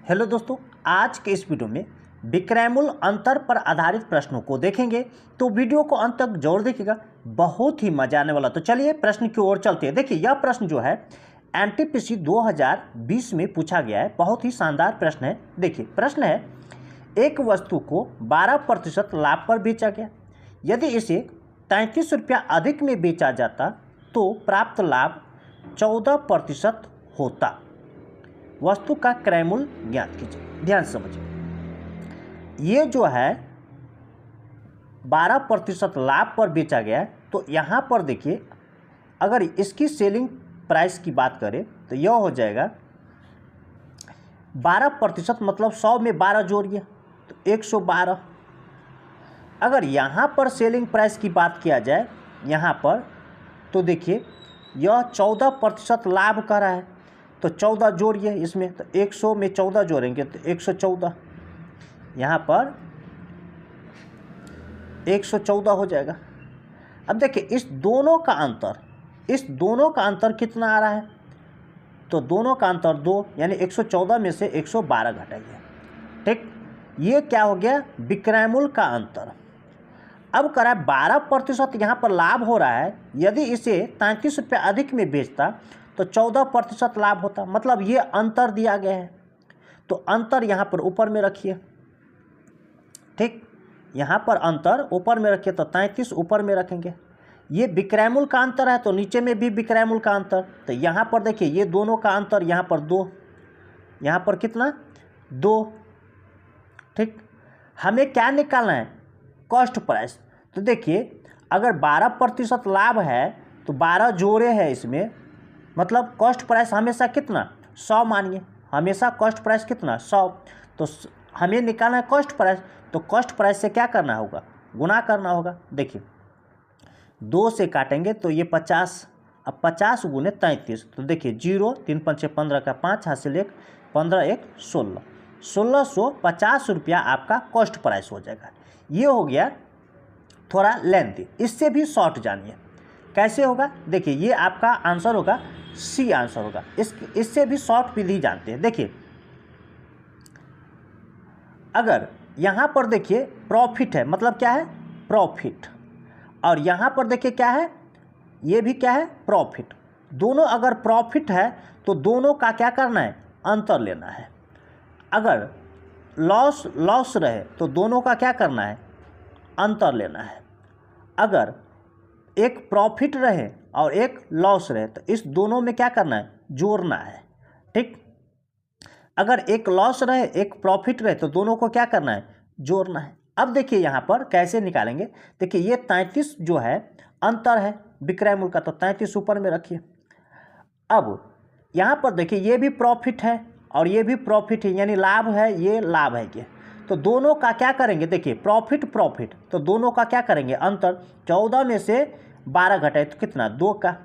Hello दोस्तों, आज के इस वीडियो में विक्रयमूल्य अंतर पर आधारित प्रश्नों को देखेंगे। तो वीडियो को अंत तक जरूर देखिएगा, बहुत ही मजा आने वाला। तो चलिए प्रश्न की ओर चलते हैं। देखिए यह प्रश्न जो है एनटीपीसी 2020 में पूछा गया है, बहुत ही शानदार प्रश्न है। देखिए प्रश्न है, एक वस्तु को 12% लाभ पर बेचा गया। यदि इसे 33 रुपया अधिक में बेचा जाता तो प्राप्त लाभ 14% होता। वस्तु का क्रय मूल्य ज्ञात कीजिए। ध्यान से समझिए, ये जो है 12% लाभ पर बेचा गया है। तो यहाँ पर देखिए, अगर इसकी सेलिंग प्राइस की बात करें तो यह हो जाएगा 12%, मतलब 100 में 12 जोड़िए तो 112। अगर यहाँ पर सेलिंग प्राइस की बात किया जाए यहाँ पर, तो देखिए यह 14% लाभ कर रहा है, तो 14 जोड़िए इसमें, तो 100 में 14 जोड़ेंगे तो 114। यहाँ पर 114 हो जाएगा। अब देखिए इस दोनों का अंतर कितना आ रहा है, तो दोनों का अंतर 2, यानी 114 में से 112 घटाइए। ठीक, ये क्या हो गया, विक्रय मूल्य का अंतर। अब करा 12% यहाँ पर लाभ हो रहा है, यदि इसे 33 रुपये अधिक में बेचता तो 14% लाभ होता। मतलब ये अंतर दिया गया है, तो अंतर यहाँ पर ऊपर में रखिए। ठीक, यहाँ पर अंतर ऊपर में रखिए, तो 33 ऊपर में रखेंगे। ये विक्रय मूल्य का अंतर है, तो नीचे में भी विक्रय मूल्य का अंतर। तो यहाँ पर देखिए ये दोनों का अंतर, यहाँ पर 2, यहाँ पर कितना 2। ठीक, हमें क्या निकालना है, कॉस्ट प्राइस। तो देखिए अगर 12% लाभ है तो 12 जोड़े हैं इसमें, मतलब कॉस्ट प्राइस हमेशा कितना 100 मानिए, हमेशा कॉस्ट प्राइस कितना 100। तो हमें निकालना है कॉस्ट प्राइस, तो कॉस्ट प्राइस से क्या करना होगा, गुना करना होगा। देखिए 2 से काटेंगे तो ये 50, अब 50 गुने 33, तो देखिए 0, 3 5 15 का 5 हासिल 1, 15 1 16, 1650 रुपया आपका कॉस्ट प्राइस हो जाएगा। ये हो गया थोड़ा लेंथी, इससे भी शॉर्ट जानिए कैसे होगा। देखिए ये आपका आंसर होगा, सी आंसर होगा। इससे भी शॉर्ट विधि जानते हैं। देखिए अगर यहाँ पर देखिए प्रॉफिट है, मतलब क्या है प्रॉफिट, और यहाँ पर देखिए क्या है, ये भी क्या है प्रॉफिट। दोनों अगर प्रॉफिट है तो दोनों का क्या करना है, अंतर लेना है। अगर लॉस रहे तो दोनों का क्या करना है, अंतर लेना है। अगर एक प्रॉफिट रहे और एक लॉस रहे तो इस दोनों में क्या करना है, जोड़ना है। ठीक, अगर एक लॉस रहे एक प्रॉफिट रहे तो दोनों को क्या करना है, जोड़ना है। अब देखिए यहाँ पर कैसे निकालेंगे। देखिए ये 33 जो है अंतर है विक्रय मूल्य का, तो 33 ऊपर में रखिए। अब यहाँ पर देखिए ये भी प्रॉफिट है और ये भी प्रॉफिट है, यानी लाभ है, ये लाभ है ये। तो दोनों का क्या करेंगे, देखिए प्रॉफिट, तो दोनों का क्या करेंगे अंतर। 14 में से 12 घटाए तो कितना 2 का।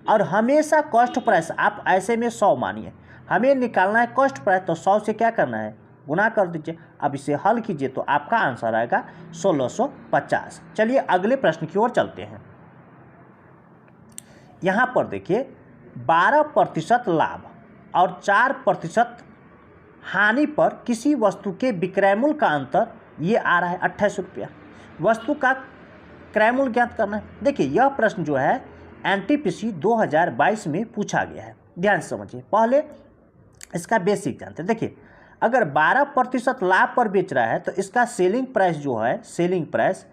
और हमेशा कॉस्ट प्राइस आप ऐसे में 100 मानिए, हमें निकालना है कॉस्ट प्राइस, तो 100 से क्या करना है, गुना कर दीजिए। अब इसे हल कीजिए तो आपका आंसर आएगा 1650। चलिए अगले प्रश्न की ओर चलते हैं। यहाँ पर देखिए 12% लाभ और 4% हानि पर किसी वस्तु के विक्रय मूल्य का अंतर ये आ रहा है 28 रुपया। वस्तु का क्रय मूल्य ज्ञात करना है। देखिए यह प्रश्न जो है एनटीपीसी 2022 में पूछा गया है। ध्यान से समझिए, पहले इसका बेसिक जानते हैं। देखिए अगर 12% लाभ पर बेच रहा है तो इसका सेलिंग प्राइस जो है, सेलिंग प्राइस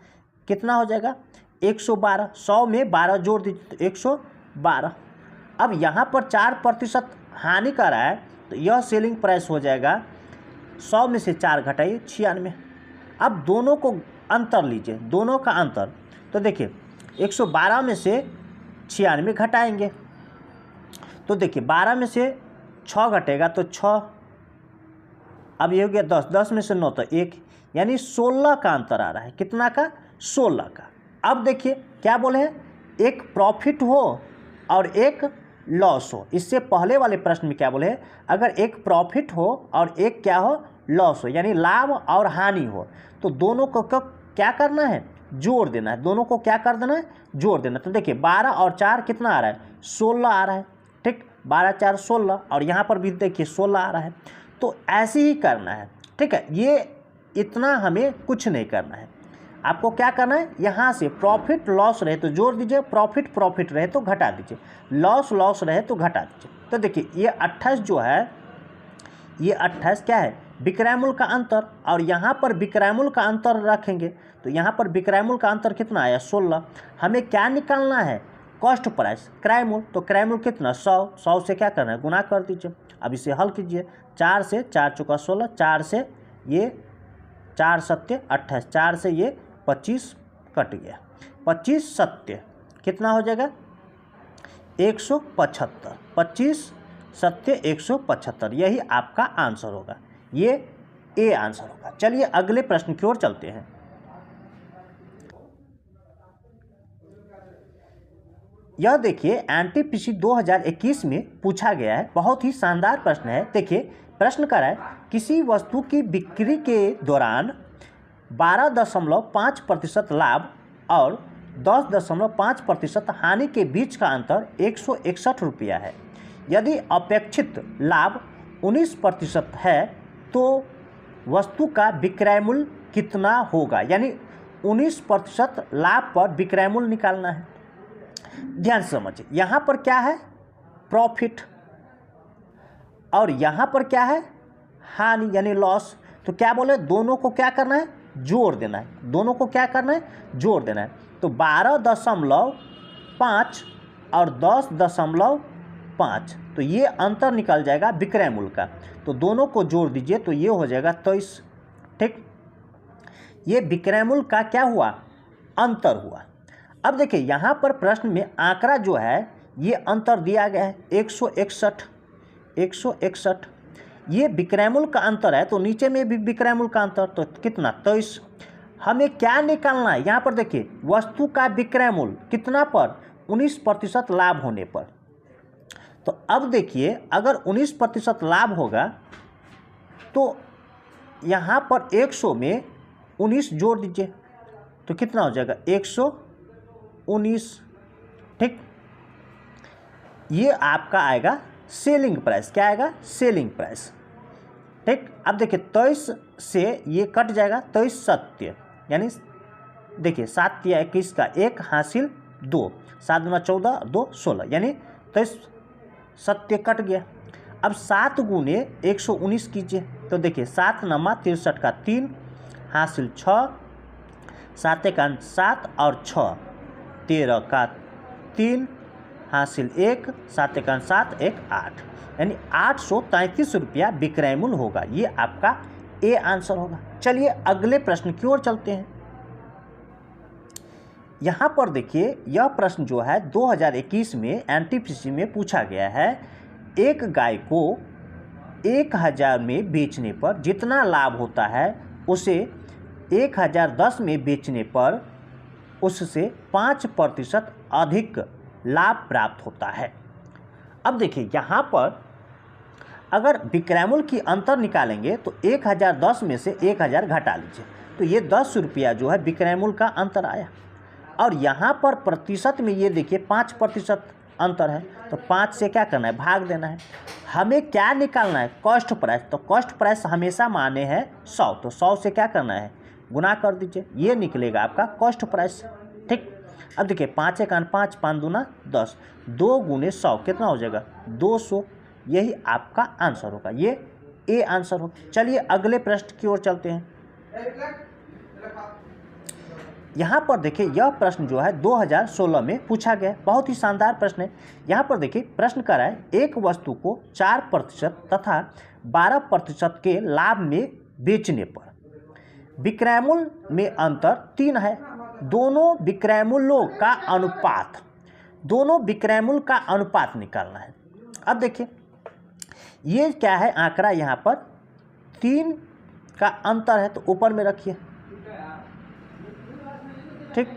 कितना हो जाएगा 112। 100 में 12 जोड़ दीजिए तो 112। अब यहाँ पर 4% हानि कर रहा है तो यह सेलिंग प्राइस हो जाएगा 100 में से 4 घटाइए 96। अब दोनों को अंतर लीजिए, दोनों का अंतर, तो देखिए 112 में से 96 घटाएंगे तो देखिए 12 में से 6 घटेगा तो 6, अब ये हो गया 10, 10 में से 9 तो 1, यानी 16 का अंतर आ रहा है। कितना का, 16 का। अब देखिए क्या बोले हैं, एक प्रॉफिट हो और एक लॉस हो। इससे पहले वाले प्रश्न में क्या बोले हैं, अगर एक प्रॉफिट हो और एक क्या हो, लॉस हो, यानी लाभ और हानि हो, तो दोनों को क्या करना है, जोड़ देना है। दोनों को क्या कर देना है, जोड़ देना। तो देखिए 12 और 4 कितना आ रहा है, 16 आ रहा है। ठीक, 12 4 16, और यहाँ पर भी देखिए 16 आ रहा है। तो ऐसे ही करना है, ठीक है। ये इतना हमें कुछ नहीं करना है, आपको क्या करना है, यहाँ से प्रॉफिट लॉस रहे तो जोड़ दीजिए, प्रॉफिट प्रॉफिट रहे तो घटा दीजिए, लॉस लॉस रहे तो घटा दीजिए। तो देखिए ये 28 जो है, ये 28 क्या है, विक्रय मूल्य का अंतर, और यहाँ पर विक्रय मूल्य का अंतर रखेंगे तो यहाँ पर विक्रय मूल्य का अंतर कितना आया, 16। हमें क्या निकालना है, कॉस्ट प्राइस, क्रय मूल्य। तो क्रय मूल्य कितना, 100, 100 से क्या करना है, गुना कर दीजिए। अब इसे हल कीजिए, 4 से 4 चौका 16, 4 से ये 4 सत्य 28, 4 से ये 25 कट गया, 25 सत्य कितना हो जाएगा, 175, 25 सत्य 175, यही आपका आंसर होगा, ये ए आंसर होगा। चलिए अगले प्रश्न की ओर चलते हैं। यह देखिए एनटीपीसी 2021 में पूछा गया है, बहुत ही शानदार प्रश्न है। देखिए प्रश्न कर रहा है, किसी वस्तु की बिक्री के दौरान 12.5% लाभ और 10.5% हानि के बीच का अंतर 161 रुपया है। यदि अपेक्षित लाभ 19% है तो वस्तु का विक्रय मूल्य कितना होगा, यानी 19% लाभ पर विक्रय मूल्य निकालना है। ध्यान से समझिए, यहाँ पर क्या है, प्रॉफिट, और यहाँ पर क्या है, हानि यानी लॉस। तो क्या बोले, दोनों को क्या करना है, जोड़ देना है, दोनों को क्या करना है, जोड़ देना है। तो 12.5 और 10.5, तो ये अंतर निकल जाएगा विक्रय मूल्य का, तो दोनों को जोड़ दीजिए तो ये हो जाएगा 23, ठीक। ये विक्रय मूल्य का क्या हुआ, अंतर हुआ। अब देखिए यहाँ पर प्रश्न में आंकड़ा जो है ये अंतर दिया गया है 161, ये विक्रय मूल्य का अंतर है, तो नीचे में भी विक्रय मूल्य का अंतर, तो कितना, 23। हमें क्या निकालना है, यहाँ पर देखिए वस्तु का विक्रय मूल्य कितना पर, 19% लाभ होने पर। तो अब देखिए अगर 19% लाभ होगा तो यहाँ पर 100 में 19 जोड़ दीजिए तो कितना हो जाएगा, 119, ठीक। ये आपका आएगा सेलिंग प्राइस, क्या आएगा, सेलिंग प्राइस, ठीक। अब देखिए 23 से ये कट जाएगा, 23 सत्य, यानी देखिए 7 या 21 का 1 हासिल 2, 7 गुना 14, 2 16, यानी 23 सत्य कट गया। अब 7 गुने 119 कीजिए तो देखिए 7 नमा 63 का 3 हासिल 6, 7 का 7 और 6 13 का 3 हासिल 1, 7 का 7 1 8, यानी 833 रुपया विक्रय मूल्य होगा। ये आपका ए आंसर होगा। चलिए अगले प्रश्न की ओर चलते हैं। यहाँ पर देखिए यह प्रश्न जो है 2021 में एनटीपीसी में पूछा गया है, एक गाय को 1000 में बेचने पर जितना लाभ होता है उसे 1010 में बेचने पर उससे 5% अधिक लाभ प्राप्त होता है। अब देखिए यहाँ पर अगर विक्रय मूल्य की अंतर निकालेंगे तो 1010 में से 1000 घटा लीजिए तो ये 10 रुपया जो है विक्रय मूल्य का अंतर आया, और यहाँ पर प्रतिशत में ये देखिए 5% अंतर है, तो 5 से क्या करना है, भाग देना है। हमें क्या निकालना है, कॉस्ट प्राइस, तो कॉस्ट प्राइस हमेशा माने हैं 100, तो 100 से क्या करना है, गुना कर दीजिए, ये निकलेगा आपका कॉस्ट प्राइस, ठीक। अब देखिए 5 1 5, 5 दूना 10, 2 गुने 100 कितना हो जाएगा, 200, यही आपका आंसर होगा, ये ए आंसर होगा। चलिए अगले प्रश्न की ओर चलते हैं। यहाँ पर देखिए यह प्रश्न जो है 2016 में पूछा गया, बहुत ही शानदार प्रश्न है। यहाँ पर देखिए प्रश्न कर रहा है, एक वस्तु को 4% तथा 12% के लाभ में बेचने पर विक्रय मूल्य में अंतर 3 है। दोनों विक्रय मूल्यों का अनुपात, दोनों विक्रय मूल्य का अनुपात निकालना है। अब देखिए ये क्या है, आंकड़ा यहाँ पर 3 का अंतर है तो ऊपर में रखिए, ठीक।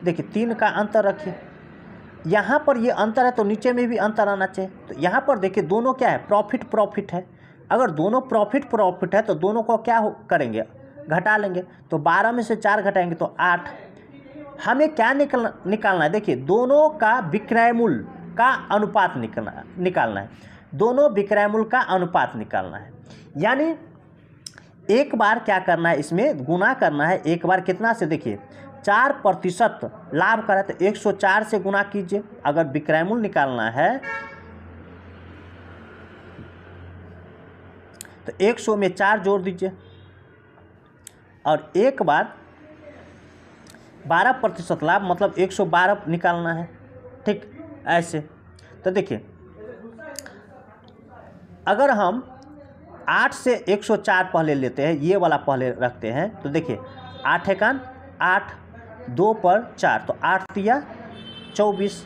देखिए 3 का अंतर रखिए, यहाँ पर ये अंतर है तो नीचे में भी अंतर आना चाहिए। तो यहाँ पर देखिए दोनों क्या है, प्रॉफिट प्रॉफिट है। अगर दोनों प्रॉफिट प्रॉफिट है तो दोनों को क्या करेंगे, घटा लेंगे, तो 12 में से 4 घटाएंगे तो 8। हमें क्या निकालना है, देखिए दोनों का विक्रय मूल्य का अनुपात निकालना है। दोनों विक्रय मूल्य का अनुपात निकालना है। यानी एक बार क्या करना है, इसमें गुना करना है। एक बार कितना से, देखिए 4% लाभ का है तो 104 से गुना कीजिए। अगर विक्रय मूल्य निकालना है तो 100 में 4 जोड़ दीजिए, और एक बार 12% लाभ मतलब 112 निकालना है। ठीक, ऐसे। तो देखिए अगर हम 8 से 104 पहले लेते हैं, ये वाला पहले रखते हैं, तो देखिए 8 एकान 8, 2 पर 4, तो 8 तिया 24।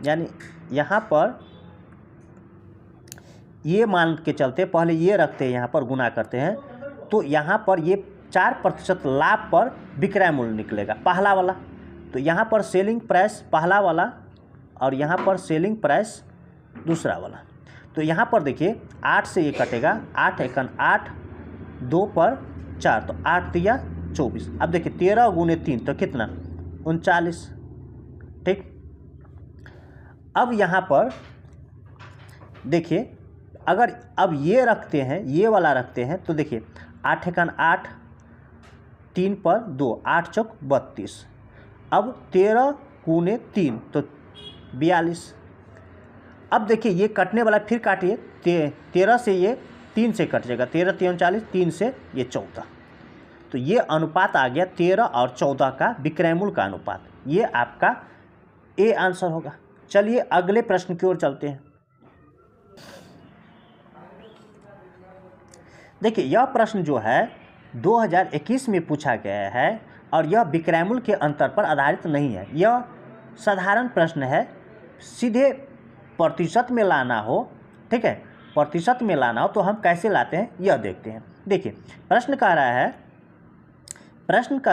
यानी यहाँ पर ये मान के चलते पहले ये रखते हैं, यहाँ पर गुना करते हैं, तो यहाँ पर ये 4% लाभ पर विक्रय मूल्य निकलेगा, पहला वाला। तो यहाँ पर सेलिंग प्राइस पहला वाला और यहाँ पर सेलिंग प्राइस दूसरा वाला। तो यहाँ पर देखिए 8 से ये कटेगा, 8 एकन 8, 2 पर 4, तो 8 तिया 24। अब देखिए 13 गुने 3 तो कितना, 39। ठीक, अब यहाँ पर देखिए अगर अब ये रखते हैं, ये वाला रखते हैं, तो देखिए 8 एकन 8, 3 पर 2, 8 चौक 32। अब 13 गुने 3 तो 42। अब देखिए ये कटने वाला फिर काटिए, 13 से ये 3 से कट जाएगा, 13 3 39, 3 से ये 14। तो ये अनुपात आ गया 13 और 14 का विक्रय मूल्य का अनुपात। ये आपका ए आंसर होगा। चलिए अगले प्रश्न की ओर चलते हैं। देखिए यह प्रश्न जो है 2021 में पूछा गया है और यह विक्रय मूल्य के अंतर पर आधारित नहीं है। यह साधारण प्रश्न है, सीधे प्रतिशत में लाना हो, ठीक है, प्रतिशत में लाना हो तो हम कैसे लाते हैं यह देखते हैं। देखिए प्रश्न कह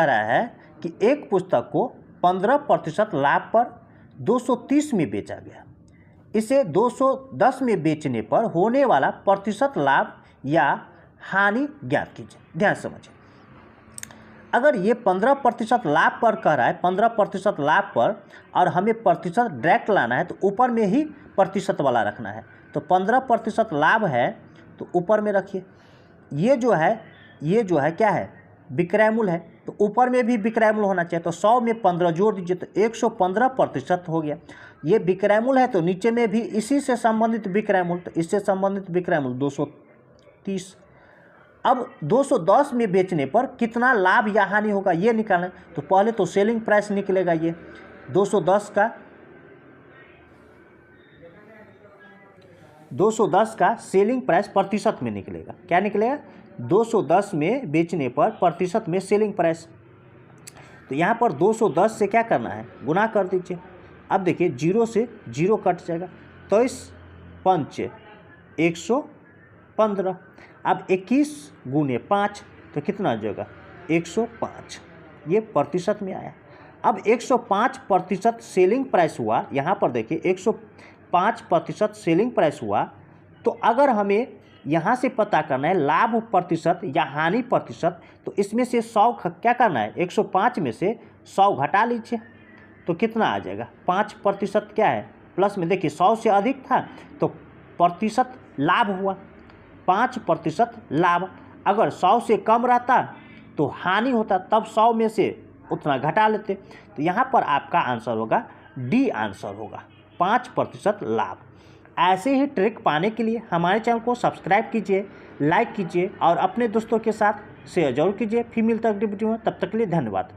रहा है कि एक पुस्तक को 15% लाभ पर 230 में बेचा गया। इसे 210 में बेचने पर होने वाला प्रतिशत लाभ या हानि ज्ञात कीजिए। ध्यान समझिए, अगर ये 15% लाभ पर कह रहा है, 15% लाभ पर, और हमें प्रतिशत डायरेक्ट लाना है तो ऊपर में ही प्रतिशत वाला रखना है। तो 15% लाभ है तो ऊपर में रखिए। ये जो है क्या है, विक्रय मूल्य है, तो ऊपर में भी विक्रय मूल्य होना चाहिए। तो 100 में 15 जोड़ दीजिए तो 115% हो गया। ये विक्रय मूल्य है तो नीचे में भी इसी से संबंधित विक्रय मूल्य, तो इससे संबंधित विक्रय मूल्य 230। अब 210 में बेचने पर कितना लाभ या हानि होगा ये निकालना है। तो पहले तो सेलिंग प्राइस निकलेगा, ये 210 का सेलिंग प्राइस प्रतिशत में निकलेगा। क्या निकलेगा, 210 में बेचने पर प्रतिशत में सेलिंग प्राइस। तो यहाँ पर 210 से क्या करना है, गुना कर दीजिए। अब देखिए 0 से 0 कट जाएगा, 23 पंच 115। अब 21 गुने 5 तो कितना हो जाएगा, 105। ये प्रतिशत में आया। अब 105% सेलिंग प्राइस हुआ। यहाँ पर देखिए 105% सेलिंग प्राइस हुआ। तो अगर हमें यहाँ से पता करना है लाभ प्रतिशत या हानि प्रतिशत, तो इसमें से 100 क्या करना है, 105 में से 100 घटा लीजिए तो कितना आ जाएगा, 5% क्या है प्लस में। देखिए 100 से अधिक था तो प्रतिशत लाभ हुआ, 5% लाभ। अगर 100 से कम रहता तो हानि होता, तब 100 में से उतना घटा लेते। तो यहाँ पर आपका आंसर होगा डी आंसर होगा, 5% लाभ। ऐसे ही ट्रिक पाने के लिए हमारे चैनल को सब्सक्राइब कीजिए, लाइक कीजिए और अपने दोस्तों के साथ शेयर जरूर कीजिए। फिर मिलता है अगली वीडियो में, तब तक के लिए धन्यवाद।